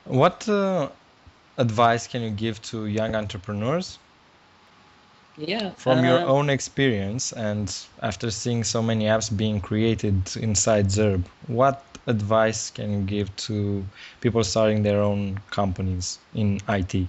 What advice can you give to young entrepreneurs Yeah. from your own experience and after seeing so many apps being created inside ZURB? What advice can you give to people starting their own companies in IT?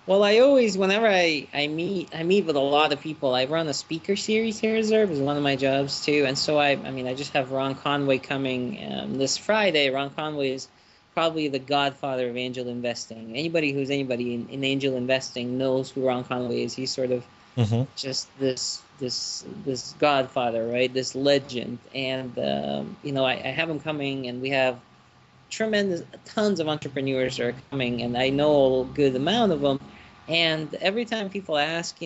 Well, I always, whenever I meet with a lot of people. I run a speaker series here at ZURB, is one of my jobs too. And so I just have Ron Conway coming this Friday. Ron Conway is probably the godfather of angel investing. Anybody who's anybody in angel investing knows who Ron Conway is. He's sort of Mm-hmm. just this godfather, right? This legend. And I have him coming, and we have tons of entrepreneurs are coming, and I know a good amount of them. And every time people ask,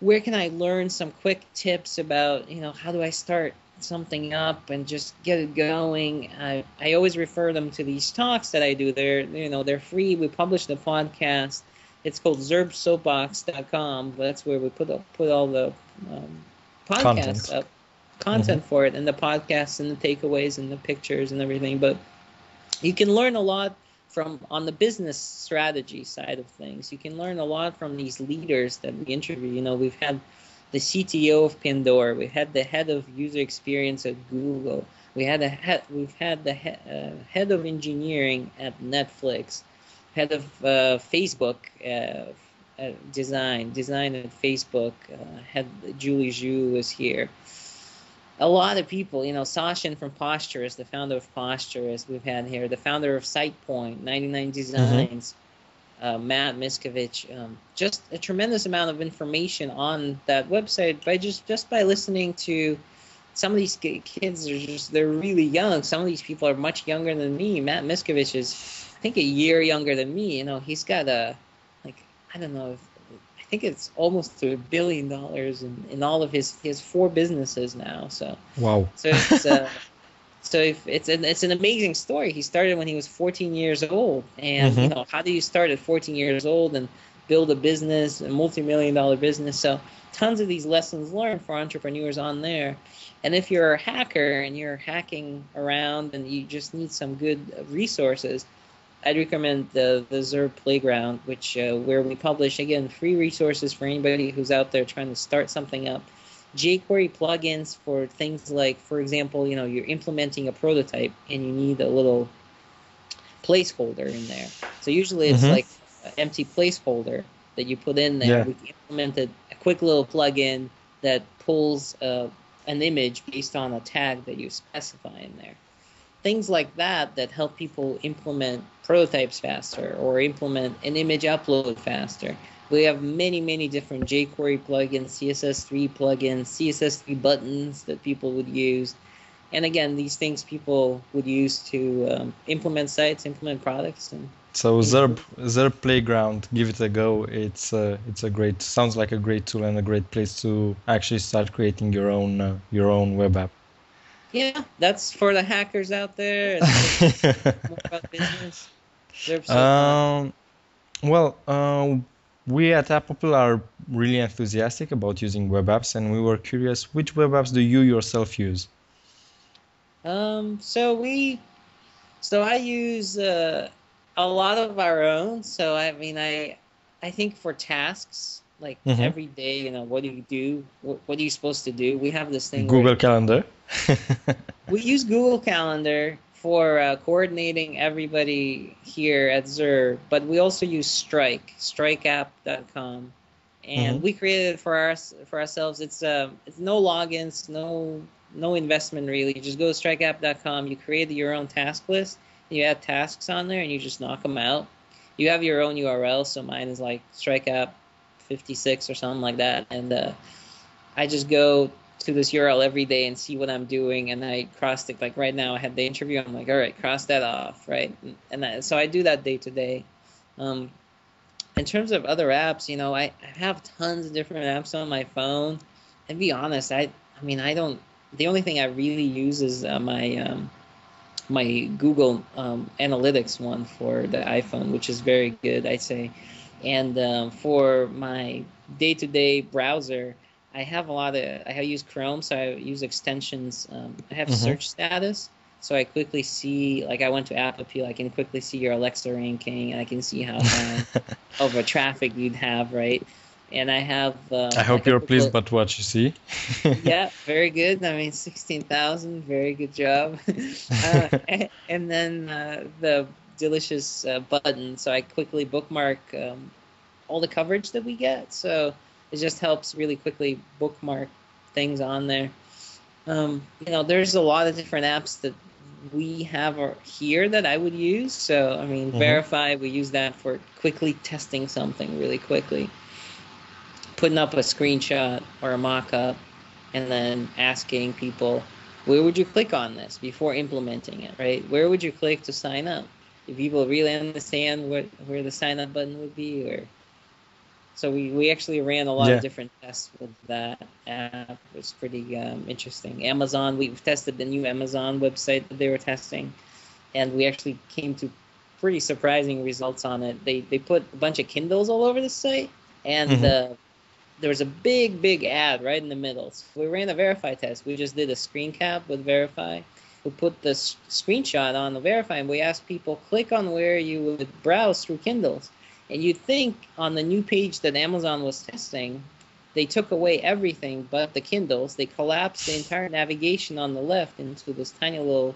where can I learn some quick tips about, how do I start something up and just get it going? I always refer them to these talks that I do. They're free. We publish the podcast. It's called zerbsoapbox.com. That's where we put all the podcasts Content. up, Mm-hmm. content for it, and the podcasts and the takeaways and the pictures and everything. But you can learn a lot from on the business strategy side of things. You can learn a lot from these leaders that we interview. We've had the CTO of Pandora, we've had the head of user experience at Google, we've had the head of engineering at Netflix, head of Facebook design at Facebook. Had Julie Zhu was here. A lot of people, Sachin from Posturist, the founder of Posturist, we've had here, the founder of SitePoint, 99 Mm-hmm. Designs, Matt Miskovich. Just a tremendous amount of information on that website by just by listening to some of these kids. They're really young. Some of these people are much younger than me. Matt Miskovich is, I think, a year younger than me. He's got I don't know, I think it's almost $1 billion in all of his four businesses now. So Wow. so it's so if it's an amazing story. He started when he was 14 years old, and Mm-hmm. how do you start at 14 years old and build a business, a multi-million-dollar business? So tons of these lessons learned for entrepreneurs on there. And if you're a hacker and you're hacking around and you just need some good resources, I'd recommend the ZURB Playground, which where we publish, again, free resources for anybody who's out there trying to start something up. jQuery plugins for things like, for example, you're implementing a prototype and you need a little placeholder in there. So usually it's Mm-hmm. like an empty placeholder that you put in there. Yeah. We implemented a quick little plugin that pulls an image based on a tag that you specify in there. Things like that help people implement prototypes faster or implement an image upload faster. We have many, many different jQuery plugins, CSS3 plugins, CSS3 buttons that people would use. And again, these things people would use to implement sites, implement products, and So ZURB improve. ZURB Playground, give it a go. It's a great, sounds like a great tool and a great place to actually start creating your own web app. Yeah, that's for the hackers out there and for people who know more about business. Zerp Soapbox. Um, well, we at AppAppeal are really enthusiastic about using web apps, and we were curious, which web apps do you yourself use? Um, so we So I use a lot of our own. So I think for tasks like Hmm. every day, what do you do? What are you supposed to do? We have this thing where Google Calendar. we use Google Calendar for coordinating everybody here at Zur, but we also use strikeapp.com, Hmm. and we created it for ourselves. It's no logins, no investment really. You just go to strikeapp.com, you create your own task list, you add tasks on there, and you just knock them out. You have your own URL, so mine is like strikeapp 56 or something like that, and I just go to this URL every day and see what I'm doing, and I cross it. Like right now, I had the interview. I'm like, all right, cross that off, right? So I do that day to day. Um, in terms of other apps, I have tons of different apps on my phone. And be honest, I don't. The only thing I really use is my Google Analytics one for the iPhone, which is very good, I'd say. And for my day-to-day browser, I use Chrome, so I use extensions. I have Hmm. search status. So I quickly see, like I went to AppAppeal, I can quickly see your Alexa ranking, and I can see how high of a traffic you'd have, right? And I have I hope like a you're pleased couple. about what you see. Yeah, very good. I mean, 16,000, very good job. And then the delicious button. So I quickly bookmark all the coverage that we get. So it just helps really quickly bookmark things on there. There's a lot of different apps that we have here that I would use. So, I mean, Hmm. Verify, we use that for quickly testing something really quickly, putting up a screenshot or a mock-up, and then asking people, where would you click on this before implementing it, right? Where would you click to sign up? Do people really understand where the sign up button would be? Or so we actually ran a lot of Yeah. different tests with that app. It was pretty interesting. Amazon, we've tested the new Amazon website that they were testing, and we actually came to pretty surprising results on it. They put a bunch of Kindles all over the site, and Hmm. there was a big ad right in the middle. So we ran a Verify test. We just did a screen cap with Verify. We put the screenshot on the Verify, and we asked people, click on where you would browse through Kindles. And you'd think on the new page that Amazon was testing, they took away everything but the Kindles. They collapsed the entire navigation on the left into this tiny little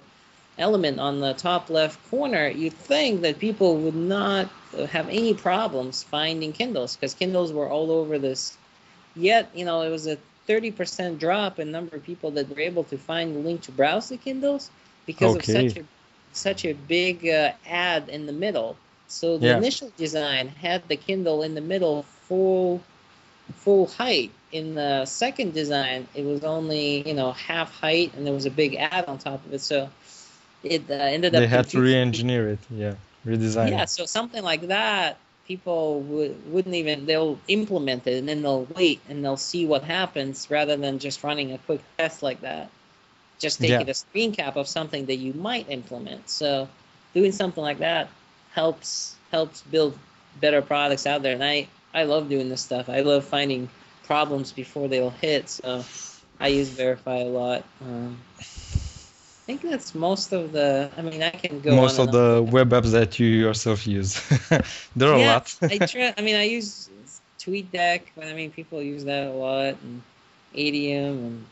element on the top left corner. You'd think that people would not have any problems finding Kindles, because Kindles were all over this. Yet, it was a 30% drop in number of people that were able to find the link to browse the Kindles because of Okay. such a big ad in the middle. So the Yeah. initial design had the Kindle in the middle full height. In the second design, it was only half height, and there was a big ad on top of it. So it ended They up had to confusing people. re-engineer it. Yeah. Redesign Yeah, it. so something like that, people wouldn't even, they'll implement it and then they'll wait and they'll see what happens rather than just running a quick test like that. Just Yeah. taking a screen cap of something that you might implement. So doing something like that helps build better products out there. And I love doing this stuff. I love finding problems before they'll hit. So I use Verify a lot. I think that's most of the. I mean, I can go on Most and of on with the that. web apps that you yourself use. There are a Yeah, lot. I try. I mean, I use TweetDeck, but I mean, people use that a lot, and ADM, and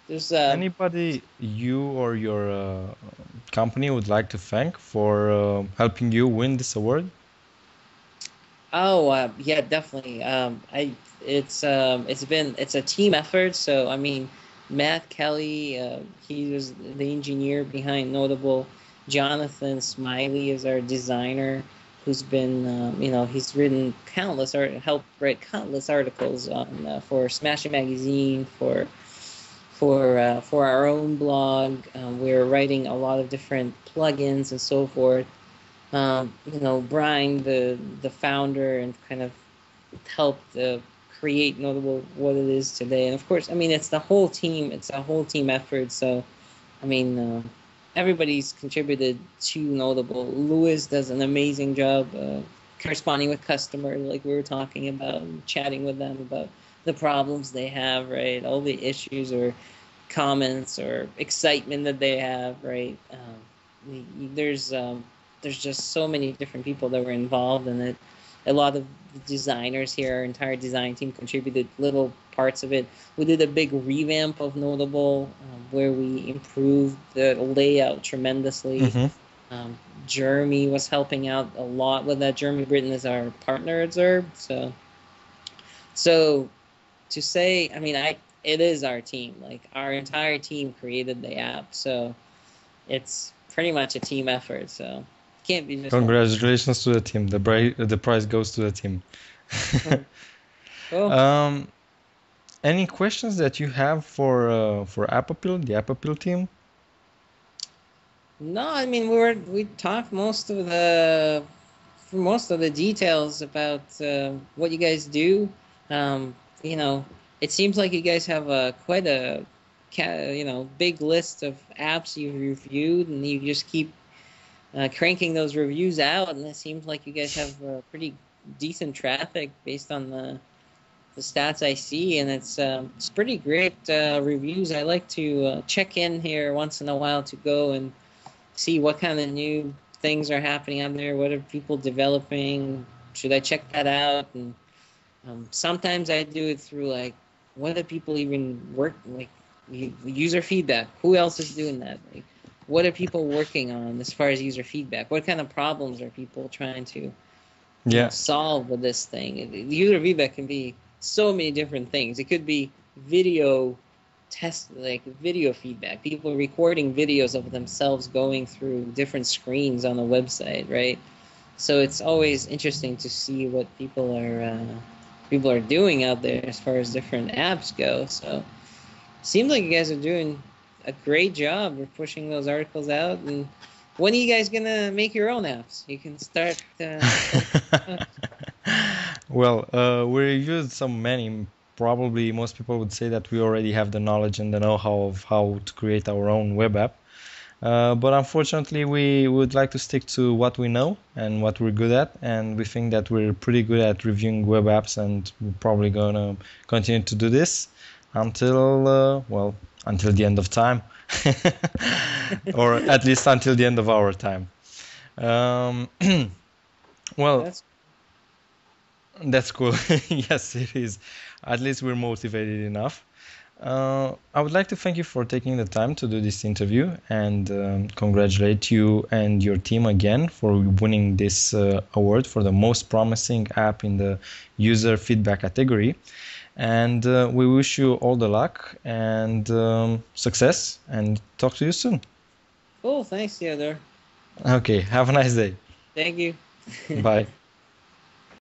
there's Anybody you or your company would like to thank for helping you win this award? oh yeah, definitely. It's a team effort. So I mean, Matt Kelly, he was the engineer behind Notable. Jonathan Smiley is our designer, who's been he's written helped write countless articles on for Smashing Magazine, for our own blog. We're writing a lot of different plugins and so forth. Brian, the founder, and kind of helped create Notable what it is today. And of course, I mean, it's the whole team. It's a whole team effort. So, I mean, everybody's contributed to Notable. Lewis does an amazing job corresponding with customers, like we were talking about, and chatting with them about the problems they have, right? All the issues or comments or excitement that they have, right? There's just so many different people that were involved in it. A lot of the designers here, our entire design team contributed little parts of it. We did a big revamp of Notable where we improved the layout tremendously. Hmm. Jeremy was helping out a lot with that. Jeremy Britton is our partner at ZURB. So to say, I mean, it is our team. Like our entire team created the app, so it's pretty much a team effort. So it can't be just one person. Congratulations to the team. The prize goes to the team. Cool. Um, any questions that you have for AppAppeal, the AppAppeal team? No, I mean we talked most of the details about what you guys do. You know, it seems like you guys have quite a big list of apps you've reviewed, and you just keep cranking those reviews out, and it seems like you guys have pretty decent traffic based on the stats I see, and it's pretty great reviews. I like to check in here once in a while to go and see what kind of new things are happening out there. What are people developing? Should I check that out? And sometimes I do it through like, what are people even like user feedback? Who else is doing that? Like, what are people working on as far as user feedback? What kind of problems are people trying to Yeah. solve with this thing? The user feedback can be so many different things. It could be video like video feedback, people recording videos of themselves going through different screens on the website, right? So it's always interesting to see what people are doing out there as far as different apps go. So seems like you guys are doing a great job of pushing those articles out. And when are you guys gonna make your own apps? You can start. Well, we reviewed so many. Probably most people would say that we already have the knowledge and the know-how of how to create our own web app. But unfortunately, we would like to stick to what we know and what we're good at, and we think that we're pretty good at reviewing web apps, and we're probably gonna continue to do this until, well, until the end of time, or at least until the end of our time. Um, well, that's cool. Yes, it is. At least we're motivated enough. I would like to thank you for taking the time to do this interview, and congratulate you and your team again for winning this award for the most promising app in the user feedback category. And we wish you all the luck and success, and talk to you soon. Cool, thanks, Theodore. Okay, have a nice day. Thank you. Bye.